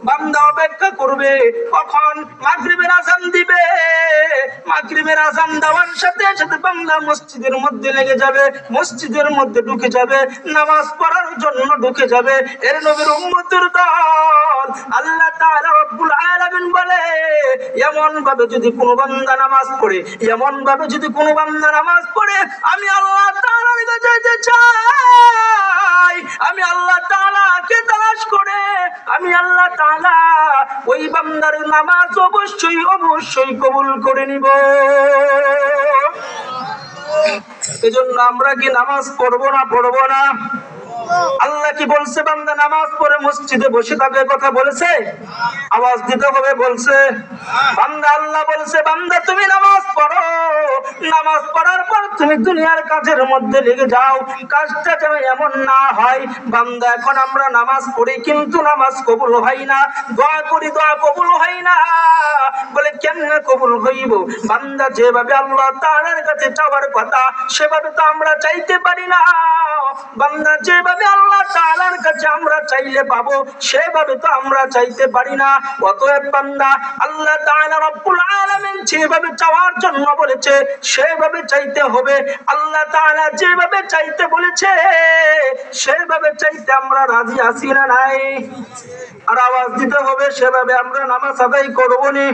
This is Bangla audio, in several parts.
বান্দা অপেক্ষা করবে কখন মাগরিবের আযান দিবে। মাগরিবের আযান দেওয়ার সাথে সাথে বান্দা মসজিদের মধ্যে লেগে যাবে, মসজিদের মধ্যে ঢুকে যাবে, নামাজ পড়ার জন্য ঢুকে যাবে। এর নবীর উম্মতের দল আল্লাহ তাআলা রব্বুল আলামিন বলে, এমন ভাবে যদি কোনো বান্দা নামাজ পড়ে, এমন ভাবে যদি কোনো বান্দা নামাজ পড়ে, আমি আল্লাহ তাআলার কাছে যেতে চাই, আমি আল্লাহ তাআলাকে তালাশ করে আমি আল্লাহ তাআলা ওই বান্দার নামাজ অবশ্যই অবশ্যই কবুল করে নিব। এজন্য আমরা কি নামাজ পড়বো না পড়বো না? আল্লাহ কি বলছে বান্দা নামাজ পড়ে মসজিদে বসে থাকার কথা বলেছে? আওয়াজ দিতে হবে বলছে? বান্দা আল্লাহ বলছে বান্দা তুমি নামাজ পড়ো, নামাজ পড়ার পর তুমি দুনিয়ার কাজের মধ্যে লেগে যাও। কাজটা যেন এমন না হয় বান্দা এখন আমরা নামাজ পড়ি কিন্তু নামাজ কবুল হয় না, দোয়া করি দোয়া কবুল হয় না। বলে কেমনে কবুল হইব? বান্দা যেভাবে আল্লাহ তাআলার কাছে চাওয়ার কথা সেভাবে তো আমরা চাইতে পারি না। বান্দা যেভাবে আল্লাহ তাআলার কাছে আমরা চাইলে পাবো সেভাবে তো আমরা চাইতে পারি না। অতএব বান্দা আল্লাহ তাআলা রব্বুল আলামিন যেভাবে চাওয়ার জন্য বলেছে সেভাবে চাইতে হবে। আল্লাহ তাআলা যেভাবে চাইতে বলেছে সেভাবে চাইতে আমরা রাজি আছি না নাই? আর আওয়াজ দিতে হবে সেভাবে আমরা নামাজ আদায় করবো নি।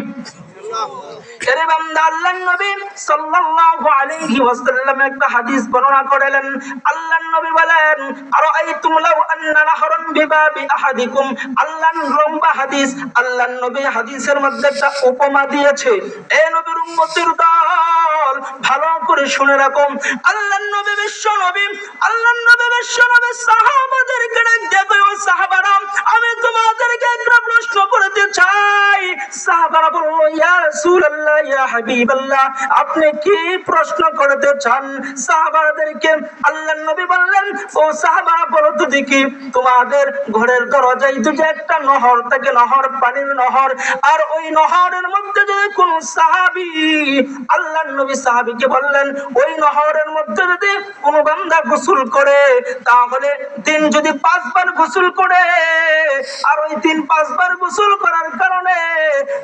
এরে বান্দা আল্লাহর নবী সাল্লাল্লাহু আলাইহি ওয়াসাল্লাম একটা হাদিস বর্ণনা করেন। আল্লাহর নবী বলেন, আরাআইতুম লাউ আন্না নাহরান বিবাবি আহাদিকুম। আল্লাহর লম্বা হাদিস, আল্লাহর নবী হাদিসের মধ্যে একটা উপমা দিয়েছে। এ নবীর উম্মতের দল ভালো করে শুনে রাখুন। আল্লাহর নবী বিশ্ব নবী, আল্লাহর নবী বিশ্ব নবী সাহাবাদেরকে দেখো, সাহাবারা আমি তোমাদেরকে একটা প্রশ্ন করতে চাই। সাহাবারা বলল, ইয়া রাসূলুল্লাহ, ইয়া হাবিবাল্লাহ, আপনি কি প্রশ্ন করতে চান? সাহাবাদেরকে আল্লাহর নবী বললেন, ও সাহাবারা বলো তো দেখি, তোমাদের ঘরের দরজায় যদি একটা নহর থাকে, নহর, পানির নহর, আর ওই নহরের মধ্যে যদি কোন সাহাবী, আল্লাহর নবী সাহাবীকে বললেন, ওই নহরের মধ্যে যদি কোন বান্দা গোসল করে তাহলে দিন যদি 5 বার গোসল করে, আর ওই দিন 5 বার গোসল করার কারণে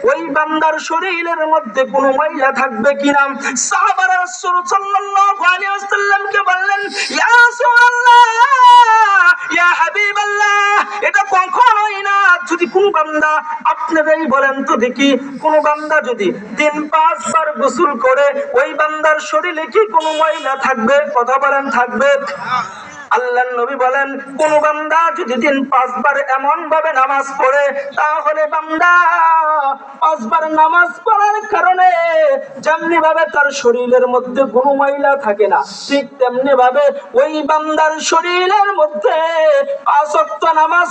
ওই বান্দার শরীরের মধ্যে কোনো ময়লা থাকবে কিনা? সাহাবারা রাসূল সাল্লাল্লাহু আলাইহি ওয়াসাল্লামকে বললেন, ইয়া রাসূলুল্লাহ, ইয়া হাবিবাল্লাহ, এটা কখনোই না। যদি কোন বান্দা, আপনারাই বলেন তো দেখি, কোন বান্দা যদি দিন 5 বার গোসল করে ওই বান্দার শরীরে কি কোনো ময়লা থাকবে? কথা বলেন, থাকবে? আল্লাহর নবী বলেন, কোন বান্দা যদি দিন 5 বার এমন ভাবে নামাজ পড়ে তাহলে বান্দা 5 বার নামাজ পড়ার কারণে যেমনি ভাবে তার শরীরের মধ্যে কোনো ময়লা থাকে না, ঠিক তেমনি ভাবে ওই বান্দার শরীরের মধ্যে 5 ওয়াক্ত নামাজ